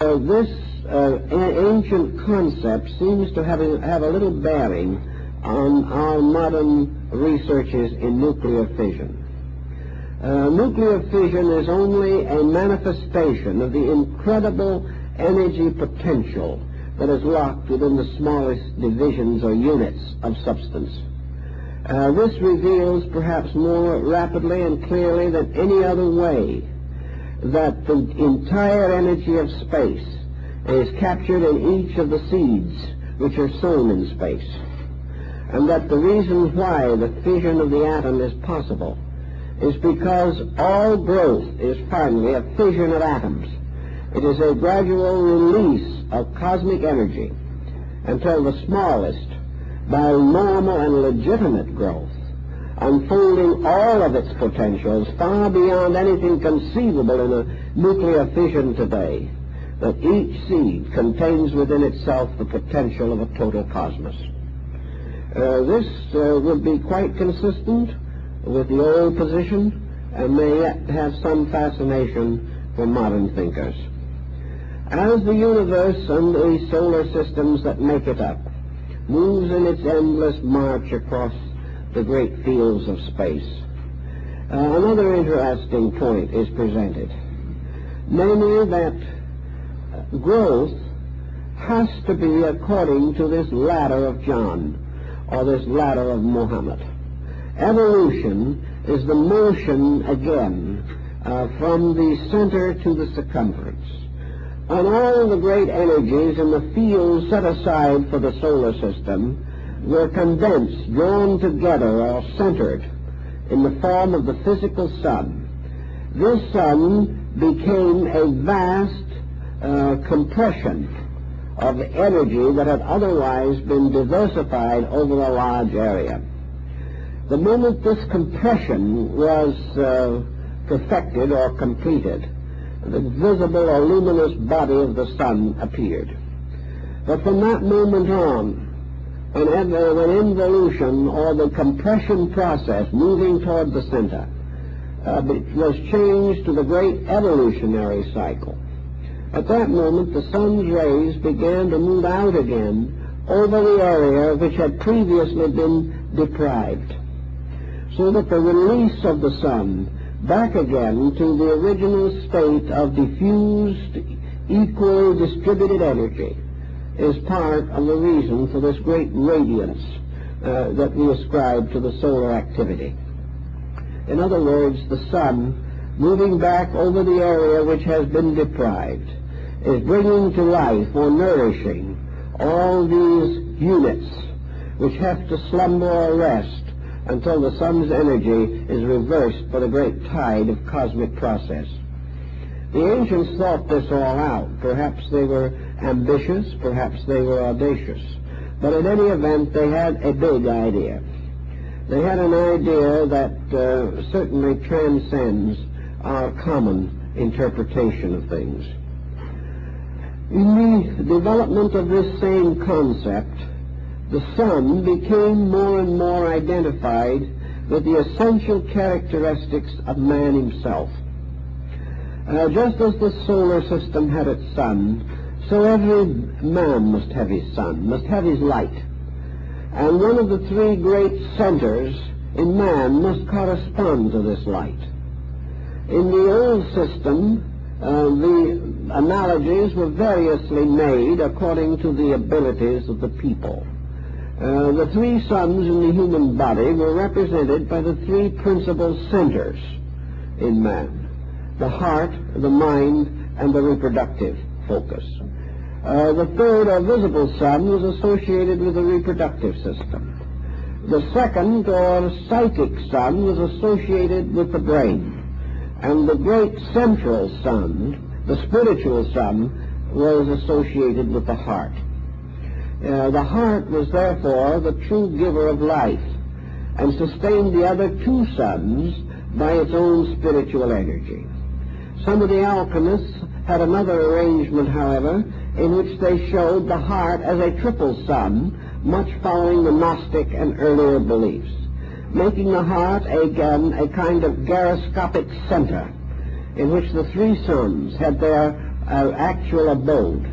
This ancient concept seems to have a little bearing on our modern researches in nuclear fission. Nuclear fission is only a manifestation of the incredible energy potential that is locked within the smallest divisions or units of substance. This reveals perhaps more rapidly and clearly than any other way that the entire energy of space is captured in each of the seeds which are sown in space, and that the reason why the fission of the atom is possible is because all growth is finally a fission of atoms. It is a gradual release of cosmic energy until the smallest, by normal and legitimate growth, unfolding all of its potentials far beyond anything conceivable in a nuclear fission today, that each seed contains within itself the potential of a total cosmos. This would be quite consistent with the old position and may yet have some fascination for modern thinkers. As the universe and the solar systems that make it up moves in its endless march across the great fields of space, another interesting point is presented, namely that growth has to be according to this ladder of John, or this ladder of Muhammad. Evolution is the motion again from the center to the circumference. And all the great energies in the field set aside for the solar system were condensed, drawn together, or centered in the form of the physical sun. This sun became a vast compression of energy that had otherwise been diversified over a large area. The moment this compression was perfected or completed, the visible or luminous body of the sun appeared. But from that moment on, when involution or the compression process moving toward the center was changed to the great evolutionary cycle, at that moment the sun's rays began to move out again over the area which had previously been deprived, so that the release of the sun back again to the original state of diffused, equally distributed energy is part of the reason for this great radiance that we ascribe to the solar activity. In other words, the sun, moving back over the area which has been deprived, is bringing to life or nourishing all these units which have to slumber or rest until the sun's energy is reversed by the great tide of cosmic process. The ancients thought this all out. Perhaps they were ambitious, perhaps they were audacious, but in any event they had a big idea. They had an idea that certainly transcends our common interpretation of things. In the development of this same concept, the sun became more and more identified with the essential characteristics of man himself. Just as the solar system had its sun, so every man must have his sun, must have his light. And one of the three great centers in man must correspond to this light. In the old system, the analogies were variously made according to the abilities of the people. The three suns in the human body were represented by the three principal centers in man: the heart, the mind, and the reproductive focus. The third, or visible sun, was associated with the reproductive system. The second, or psychic sun, was associated with the brain. And the great central sun, the spiritual sun, was associated with the heart. The heart was therefore the true giver of life and sustained the other two suns by its own spiritual energy. Some of the alchemists had another arrangement, however, in which they showed the heart as a triple sun, much following the Gnostic and earlier beliefs, making the heart again a kind of gyroscopic center in which the three suns had their actual abode.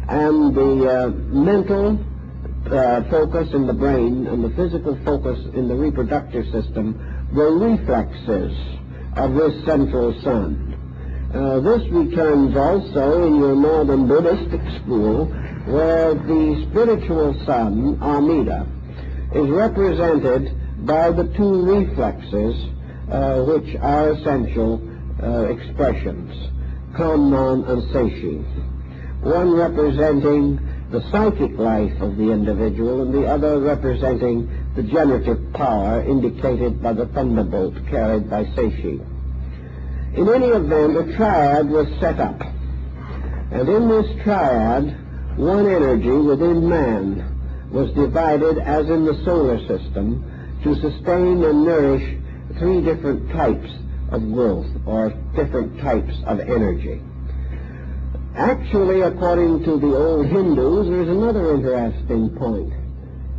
And the mental focus in the brain and the physical focus in the reproductive system were reflexes of this central sun. This returns also in your northern Buddhistic school, where the spiritual sun, Amida, is represented by the two reflexes which are essential expressions, Kanman and Seishi, one representing the psychic life of the individual and the other representing the generative power indicated by the thunderbolt carried by Seishi. In any event, a triad was set up, and in this triad, one energy within man was divided, as in the solar system, to sustain and nourish three different types of growth, or different types of energy. Actually, according to the old Hindus, there is another interesting point,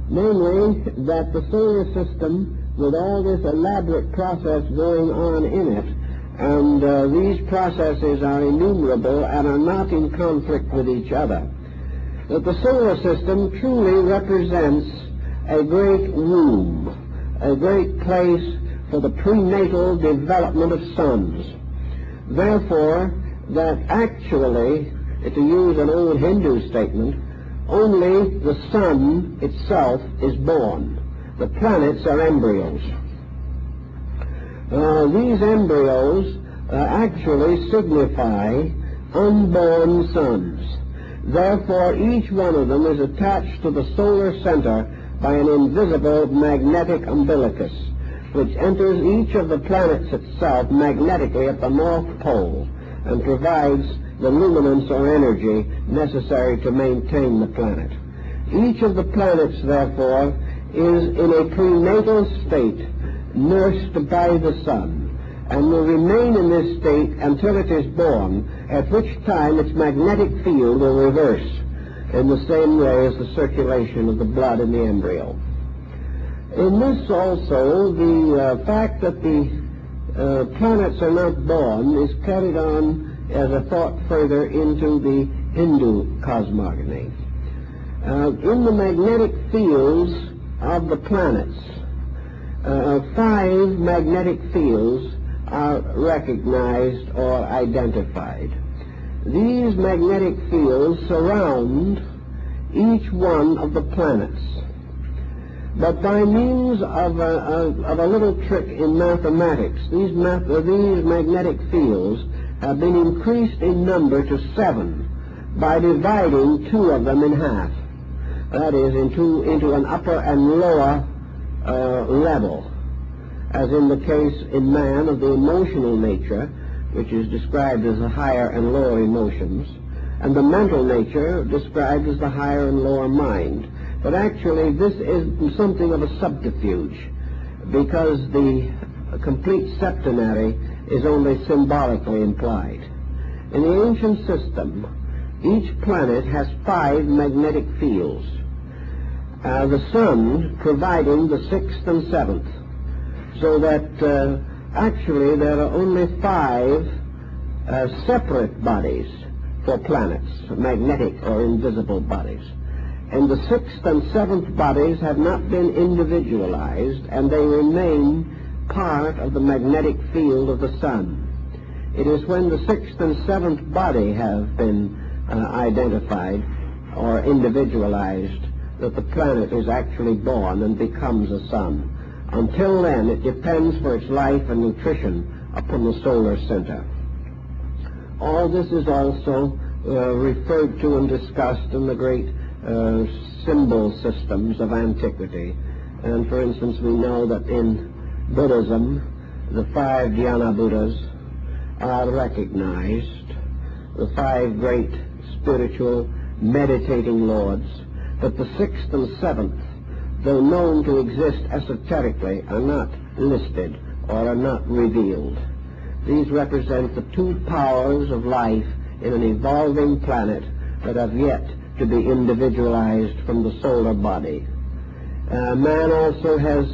namely that the solar system, with all this elaborate process going on in it, and these processes are innumerable and are not in conflict with each other, that the solar system truly represents a great womb, a great place for the prenatal development of sons. Therefore, that actually, to use an old Hindu statement, only the sun itself is born. The planets are embryos. These embryos actually signify unborn sons. Therefore, each one of them is attached to the solar center by an invisible magnetic umbilicus, which enters each of the planets itself magnetically at the North Pole and provides the luminance or energy necessary to maintain the planet. Each of the planets, therefore, is in a prenatal state nursed by the sun, and will remain in this state until it is born, at which time its magnetic field will reverse in the same way as the circulation of the blood in the embryo. In this also, the fact that the planets are not born is carried on as a thought further into the Hindu cosmogony. In the magnetic fields of the planets, 5 magnetic fields are recognized or identified. These magnetic fields surround each one of the planets. But by means of a little trick in mathematics, these magnetic fields have been increased in number to 7 by dividing 2 of them in half. That is, into an upper and lower level, as in the case in man of the emotional nature, which is described as the higher and lower emotions, and the mental nature described as the higher and lower mind. But actually this is something of a subterfuge, because the complete septenary is only symbolically implied. In the ancient system, each planet has 5 magnetic fields, the sun providing the 6th and 7th, so that actually there are only 5 separate bodies for planets, magnetic or invisible bodies. And the 6th and 7th bodies have not been individualized, and they remain part of the magnetic field of the sun. It is when the 6th and 7th body have been identified or individualized that the planet is actually born and becomes a sun. Until then, it depends for its life and nutrition upon the solar center. All this is also referred to and discussed in the great symbol systems of antiquity. And for instance, we know that in Buddhism, the 5 Dhyana Buddhas are recognized, the 5 great spiritual meditating lords, but the 6th and 7th, though known to exist esoterically, are not listed or are not revealed. These represent the 2 powers of life in an evolving planet that have yet to be individualized from the solar body. Man also has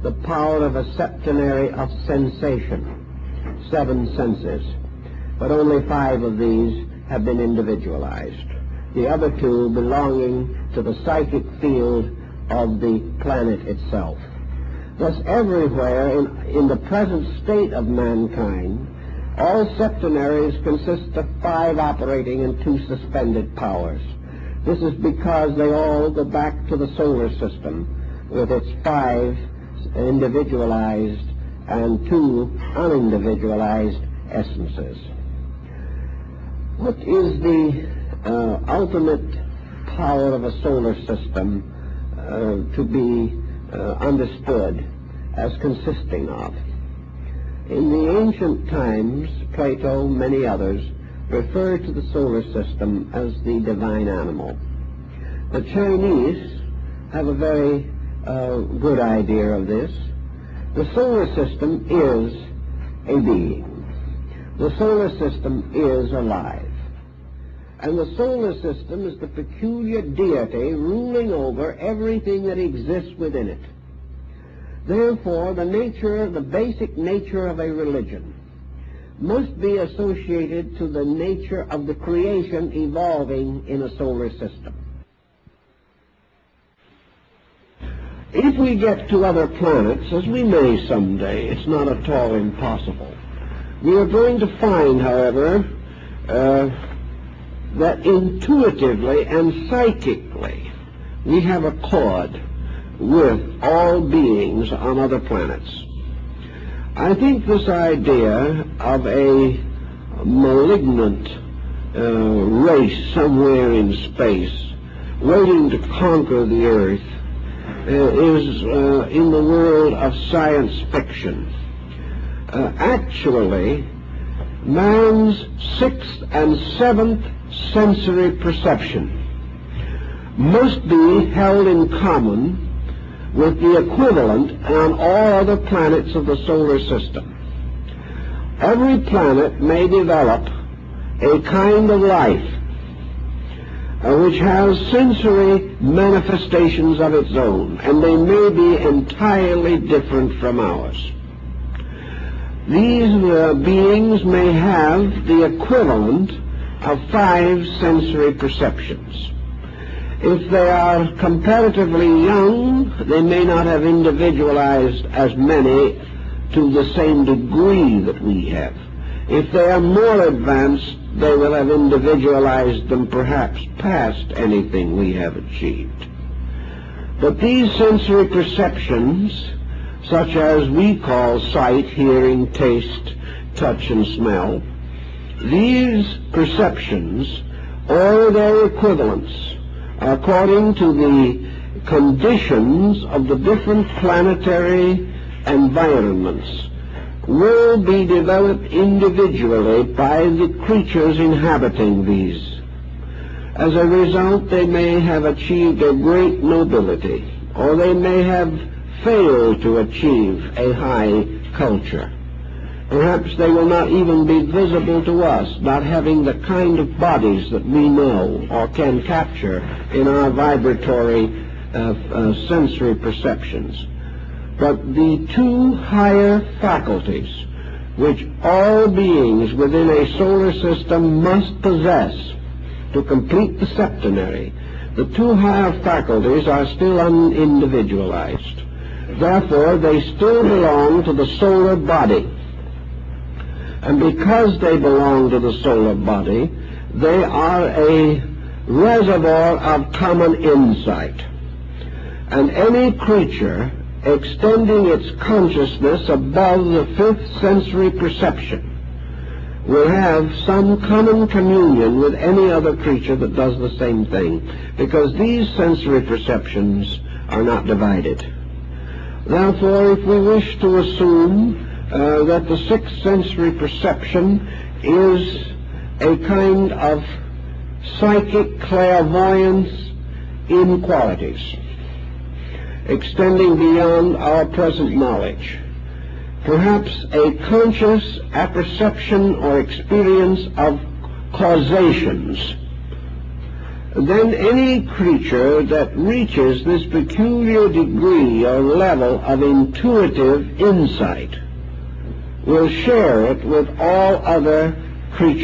the power of a septenary of sensation, 7 senses, but only 5 of these have been individualized, the other two belonging to the psychic field of the planet itself. Thus, everywhere in the present state of mankind, all septenaries consist of 5 operating and 2 suspended powers. This is because they all go back to the solar system with its 5 individualized and 2 unindividualized essences. What is the ultimate power of a solar system to be understood as consisting of? In the ancient times, Plato, many others, referred to the solar system as the divine animal. The Chinese have a very good idea of this. The solar system is a being. The solar system is alive. And the solar system is the peculiar deity ruling over everything that exists within it. Therefore, the basic nature of a religion must be associated to the nature of the creation evolving in a solar system. If we get to other planets, as we may someday, it's not at all impossible, we are going to find, however, that intuitively and psychically we have accord with all beings on other planets. I think this idea of a malignant race somewhere in space waiting to conquer the Earth is in the world of science fiction. Actually, man's 6th and 7th sensory perception must be held in common with the equivalent on all other planets of the solar system. Every planet may develop a kind of life which has sensory manifestations of its own, and they may be entirely different from ours. These beings may have the equivalent of 5 sensory perceptions. If they are comparatively young, they may not have individualized as many to the same degree that we have. If they are more advanced, they will have individualized them perhaps past anything we have achieved. But these sensory perceptions, such as we call sight, hearing, taste, touch, and smell, these perceptions, or their equivalents, according to the conditions of the different planetary environments, will be developed individually by the creatures inhabiting these. As a result, they may have achieved a great nobility, or they may have failed to achieve a high culture. Perhaps they will not even be visible to us, not having the kind of bodies that we know or can capture in our vibratory sensory perceptions. But the 2 higher faculties, which all beings within a solar system must possess to complete the septenary, the 2 higher faculties are still unindividualized. Therefore, they still belong to the solar body. And because they belong to the solar body, they are a reservoir of common insight. And any creature extending its consciousness above the 5th sensory perception will have some common communion with any other creature that does the same thing, because these sensory perceptions are not divided. Therefore, if we wish to assume that the 6th sensory perception is a kind of psychic clairvoyance in qualities, extending beyond our present knowledge, perhaps a conscious apperception or experience of causations, then any creature that reaches this peculiar degree or level of intuitive insight will share it with all other creatures